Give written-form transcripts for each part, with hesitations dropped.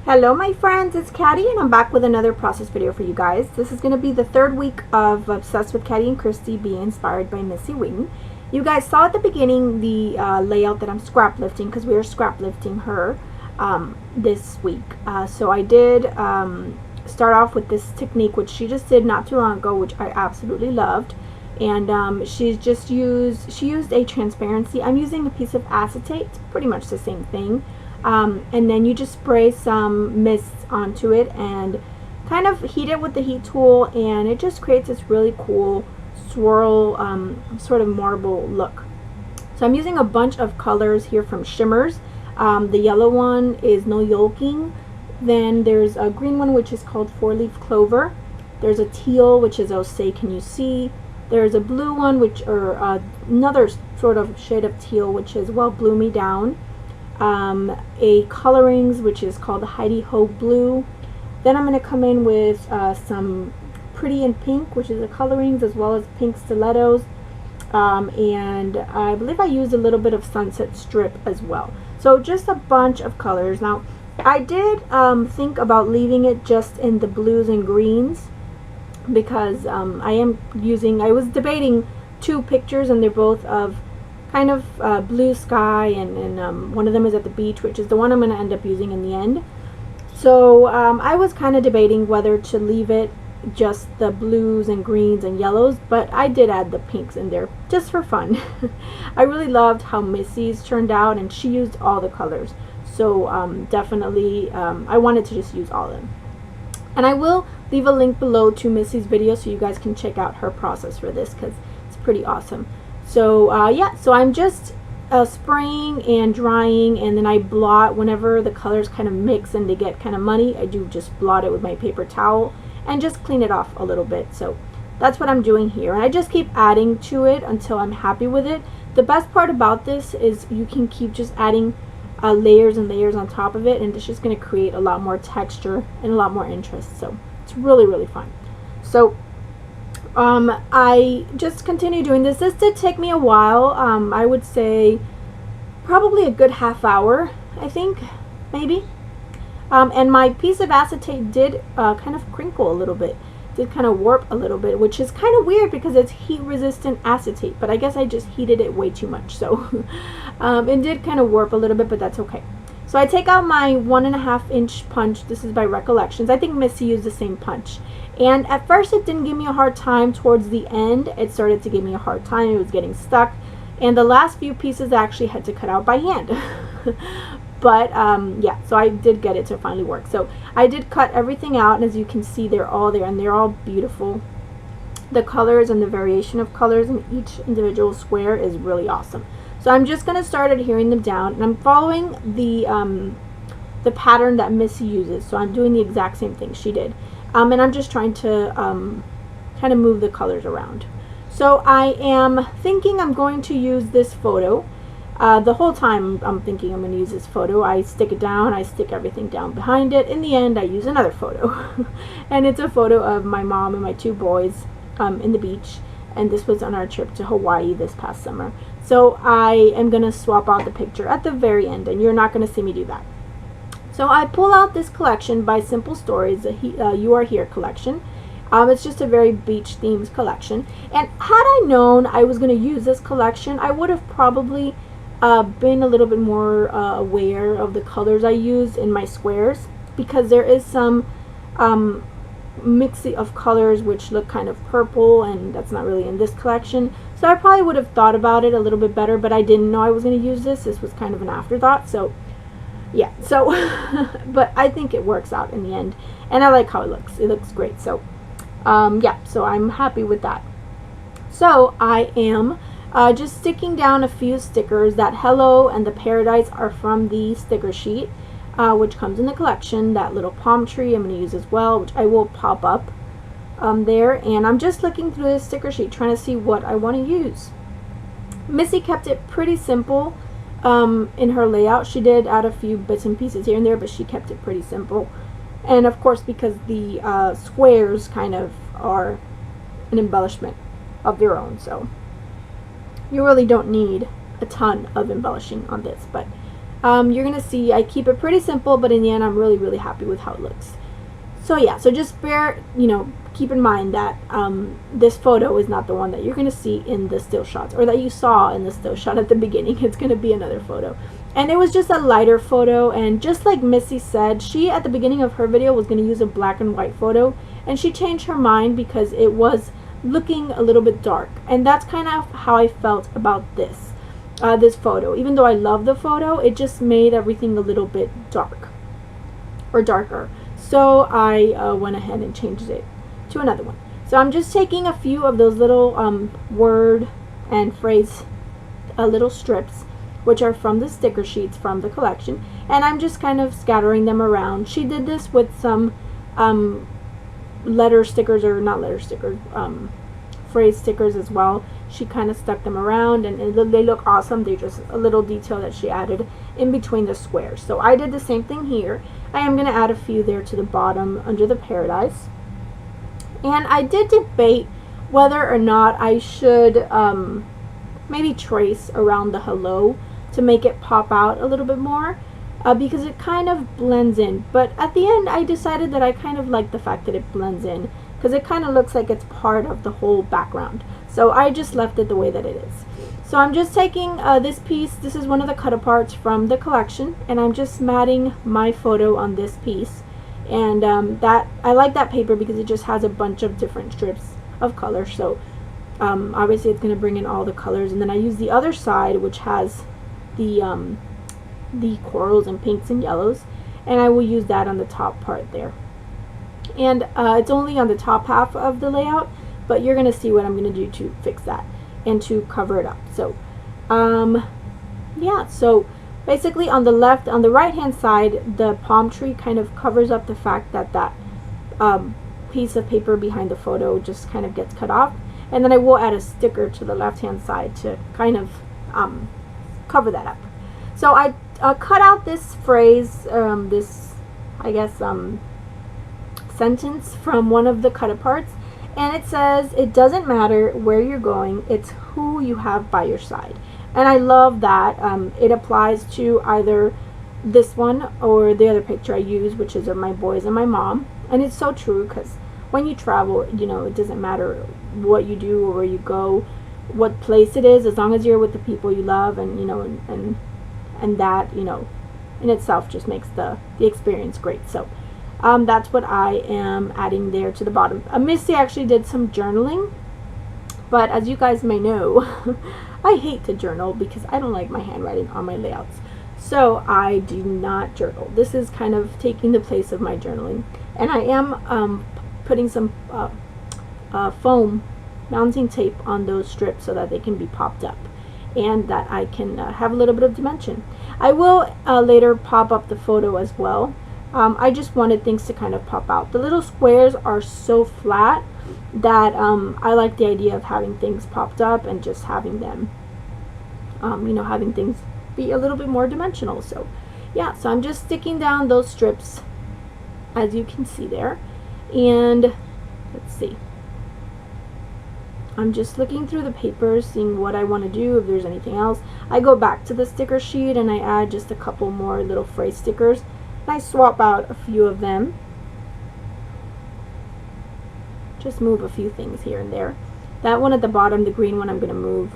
Hello my friends, it's Caddy and I'm back with another process video for you guys. This is going to be the third week of Obsessed with Caddy and Christy being inspired by Missy Whidden. You guys saw at the beginning the layout that I'm scrap lifting because we are scrap lifting her this week. So I did start off with this technique which she just did not too long ago, which I absolutely loved. And she used a transparency. I'm using a piece of acetate. It's pretty much the same thing. And then you just spray some mist onto it and kind of heat it with the heat tool, and it just creates this really cool swirl sort of marble look. So I'm using a bunch of colors here from Shimmers. The yellow one is No Yolking. Then there's a green one which is called Four Leaf Clover. There's a teal which is Oh Say Can You See. There's a blue one another sort of shade of teal which is Well Blue Me Down. A colorings which is called Heidi Ho Blue. Then I'm going to come in with some Pretty in Pink, which is a colorings, as well as pink stilettos, and I believe I used a little bit of Sunset Strip as well. So just a bunch of colors. Now I did think about leaving it just in the blues and greens because I was debating two pictures and they're both of kind of blue sky, and one of them is at the beach, which is the one I'm going to end up using in the end. So I was kind of debating whether to leave it just the blues and greens and yellows, but I did add the pinks in there just for fun. I really loved how Missy's turned out, and she used all the colors. So definitely I wanted to just use all of them. And I will leave a link below to Missy's video so you guys can check out her process for this because it's pretty awesome. So yeah, so I'm just spraying and drying, and then I blot whenever the colors kind of mix and they get kind of muddy. I do just blot it with my paper towel and just clean it off a little bit. So that's what I'm doing here, and I just keep adding to it until I'm happy with it. The best part about this is you can keep just adding layers and layers on top of it, and it's just going to create a lot more texture and a lot more interest. So it's really fun. So I just continue doing this. This did take me a while. I would say probably a good half hour, I think, maybe. And my piece of acetate did kind of crinkle a little bit, did kind of warp a little bit, which is kind of weird because it's heat resistant acetate, but I guess I just heated it way too much, so it did kind of warp a little bit, but that's okay. So I take out my 1.5 inch punch. This is by Recollections. I think Missy used the same punch. And at first it didn't give me a hard time. Towards the end, it started to give me a hard time. It was getting stuck. And the last few pieces I actually had to cut out by hand. But yeah, so I did get it to finally work. So I did cut everything out, and as you can see, they're all there, and they're all beautiful. The colors and the variation of colors in each individual square is really awesome. So I'm just going to start adhering them down, and I'm following the pattern that Missy uses. So I'm doing the exact same thing she did. And I'm just trying to kind of move the colors around. So I am thinking I'm going to use this photo. The whole time I'm thinking I'm going to use this photo. I stick it down, I stick everything down behind it. In the end, I use another photo. And it's a photo of my mom and my two boys in the beach. And this was on our trip to Hawaii this past summer. So I am going to swap out the picture at the very end, and you're not going to see me do that. So I pull out this collection by Simple Stories, the You Are Here collection. It's just a very beach themed collection. And had I known I was going to use this collection, I would have probably been a little bit more aware of the colors I use in my squares, because there is some mixing of colors which look kind of purple, and that's not really in this collection. So I probably would have thought about it a little bit better, but I didn't know I was going to use this. This was kind of an afterthought. So yeah, so but I think it works out in the end, and I like how it looks. It looks great. So yeah, so I'm happy with that. So I am just sticking down a few stickers. That Hello and the Paradise are from the sticker sheet, which comes in the collection. That little palm tree I'm going to use as well, which I will pop up there. And I'm just looking through the sticker sheet trying to see what I want to use. Missy kept it pretty simple in her layout. She did add a few bits and pieces here and there, but she kept it pretty simple. And of course, because the squares kind of are an embellishment of their own, so you really don't need a ton of embellishing on this, but you're gonna see I keep it pretty simple, but in the end I'm really happy with how it looks. So yeah, so just keep in mind that this photo is not the one that you're gonna see in the still shots, or that you saw in the still shot at the beginning. It's gonna be another photo. And it was just a lighter photo, and just like Missy said, she at the beginning of her video was gonna use a black and white photo, and she changed her mind because it was looking a little bit dark. And that's kind of how I felt about this photo. Even though I love the photo, it just made everything a little bit dark, or darker. So I went ahead and changed it to another one. So I'm just taking a few of those little word and phrase little strips, which are from the sticker sheets from the collection, and I'm just kind of scattering them around. She did this with some letter stickers, or not letter stickers, phrase stickers as well. She kind of stuck them around, and they look awesome. They're just a little detail that she added in between the squares. So I did the same thing here. I am going to add a few there to the bottom under the paradise. And I did debate whether or not I should maybe trace around the hello to make it pop out a little bit more, because it kind of blends in. But at the end I decided that I kind of like the fact that it blends in, because it kind of looks like it's part of the whole background. So I just left it the way that it is. So I'm just taking this piece. This is one of the cut-aparts from the collection, and I'm just matting my photo on this piece. And that I like that paper because it just has a bunch of different strips of color. So obviously it's going to bring in all the colors. And then I use the other side, which has the corals and pinks and yellows, and I will use that on the top part there. And it's only on the top half of the layout, but you're going to see what I'm going to do to fix that and to cover it up. So yeah, so basically on the right hand side, the palm tree kind of covers up the fact that that piece of paper behind the photo just kind of gets cut off. And then I will add a sticker to the left hand side to kind of cover that up. So I cut out this phrase, this I guess sentence from one of the cut-aparts, and it says, "It doesn't matter where you're going, it's who you have by your side." And I love that. It applies to either this one or the other picture I use, which is of my boys and my mom. And it's so true, because when you travel, you know, it doesn't matter what you do or where you go, what place it is, as long as you're with the people you love, and you know, and that, you know, in itself just makes the experience great. So that's what I am adding there to the bottom. Missy actually did some journaling, but as you guys may know, I hate to journal because I don't like my handwriting on my layouts. So I do not journal. This is kind of taking the place of my journaling. And I am putting some foam mounting tape on those strips so that they can be popped up, and that I can have a little bit of dimension. I will later pop up the photo as well. I just wanted things to kind of pop out. The little squares are so flat that I like the idea of having things popped up and just having them, you know, having things be a little bit more dimensional. So yeah, so I'm just sticking down those strips, as you can see there. And let's see, I'm just looking through the papers, seeing what I want to do, if there's anything else. I go back to the sticker sheet and I add just a couple more little phrase stickers. And I swap out a few of them. Just move a few things here and there. That one at the bottom, the green one, I'm going to move.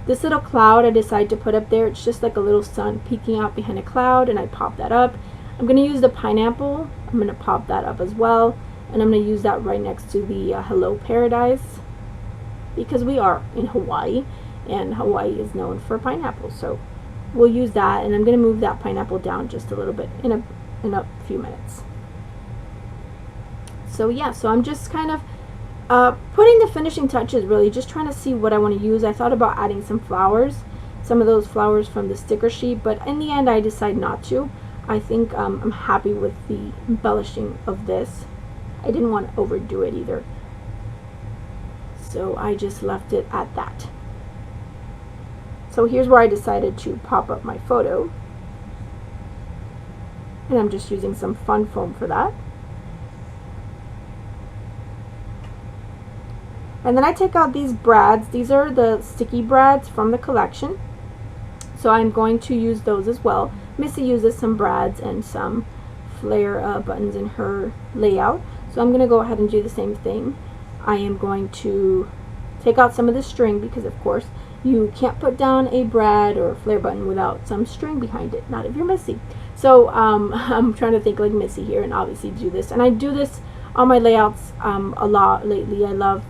This little cloud I decided to put up there. It's just like a little sun peeking out behind a cloud, and I pop that up. I'm going to use the pineapple. I'm going to pop that up as well. And I'm going to use that right next to the Hello Paradise, because we are in Hawaii, and Hawaii is known for pineapples. So we'll use that, and I'm going to move that pineapple down just a little bit in a few minutes. So yeah, so I'm just kind of putting the finishing touches, really just trying to see what I want to use. I thought about adding some flowers, some of those flowers from the sticker sheet, but in the end I decided not to. I think I'm happy with the embellishing of this. I didn't want to overdo it either, so I just left it at that. So here's where I decided to pop up my photo, and I'm just using some fun foam for that. And then I take out these brads. These are the sticky brads from the collection, so I'm going to use those as well. Missy uses some brads and some flare buttons in her layout. So I'm going to go ahead and do the same thing. I am going to take out some of the string because of course you can't put down a brad or a flare button without some string behind it, not if you're Missy. So I'm trying to think like Missy here and obviously do this. And I do this on my layouts a lot lately. I love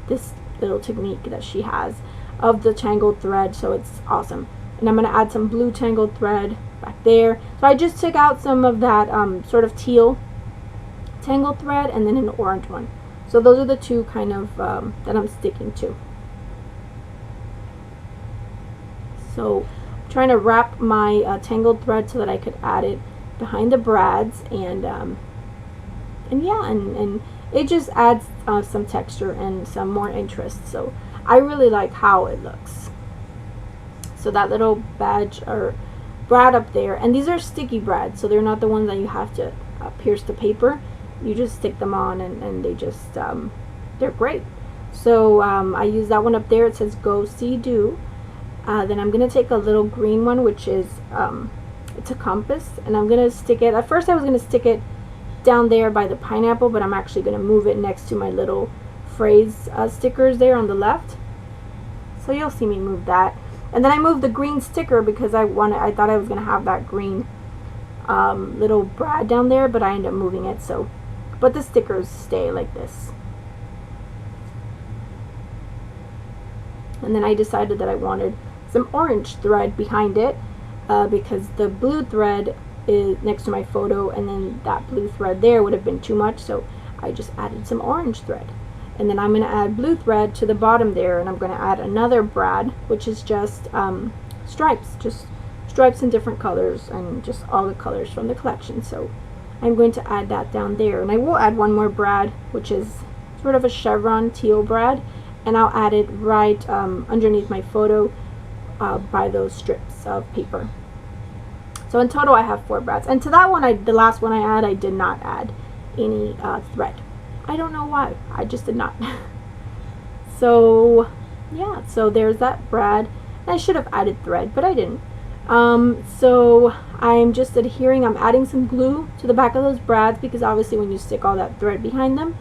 this little technique that she has of the tangled thread, so it's awesome. And I'm going to add some blue tangled thread back there. So I just took out some of that sort of teal tangled thread and then an orange one. So those are the two kind of that I'm sticking to. So I'm trying to wrap my tangled thread so that I could add it behind the brads, and yeah, and it just adds some texture and some more interest. So I really like how it looks. So that little badge or brad up there, and these are sticky brads, so they're not the ones that you have to pierce the paper. You just stick them on and they just they're great. So I use that one up there. It says go see do. Then I'm gonna take a little green one, which is it's a compass, and I'm gonna stick it. At first I was gonna stick it down there by the pineapple, but I'm actually gonna move it next to my little phrase stickers there on the left. So you'll see me move that. And then I moved the green sticker because I thought I was gonna have that green little brad down there, but I ended up moving it. So, but the stickers stay like this. And then I decided that I wanted some orange thread behind it because the blue thread is next to my photo, and then that blue thread there would have been too much, so I just added some orange thread. And then I'm going to add blue thread to the bottom there, and I'm going to add another brad, which is just stripes in different colors, and just all the colors from the collection. So I'm going to add that down there, and I will add one more brad, which is sort of a chevron teal brad, and I'll add it right underneath my photo by those strips of paper. So in total I have 4 brads, and to that one, the last one I did not add any thread. I don't know why, I just did not. So yeah, so there's that brad. I should have added thread, but I didn't. So I'm just adhering, I'm adding some glue to the back of those brads because obviously when you stick all that thread behind them,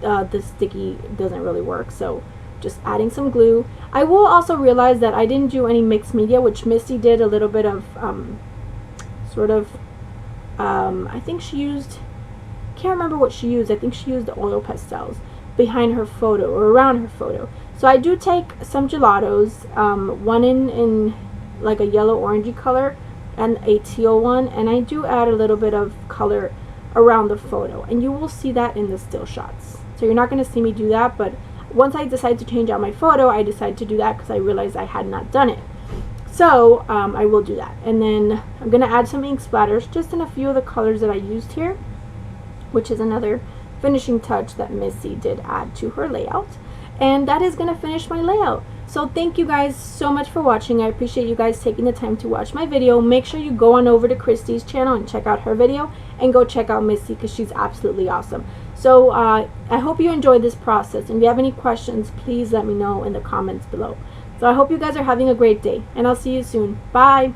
the sticky doesn't really work. So just adding some glue. I will also realize that I didn't do any mixed media, which Missy did a little bit of I think she used, can't remember what she used. I think she used the oil pastels behind her photo or around her photo. So I do take some gelatos, one in like a yellow orangey color and a teal one, and I do add a little bit of color around the photo, and you will see that in the still shots. So you're not going to see me do that, but once I decide to change out my photo, I decided to do that because I realized I had not done it. So I will do that. And then I'm going to add some ink splatters just in a few of the colors that I used here, which is another finishing touch that Missy did add to her layout. And that is going to finish my layout. So thank you guys so much for watching. I appreciate you guys taking the time to watch my video. Make sure you go on over to Christy's channel and check out her video, and go check out Missy because she's absolutely awesome. So I hope you enjoyed this process, and if you have any questions, please let me know in the comments below. So I hope you guys are having a great day, and I'll see you soon. Bye!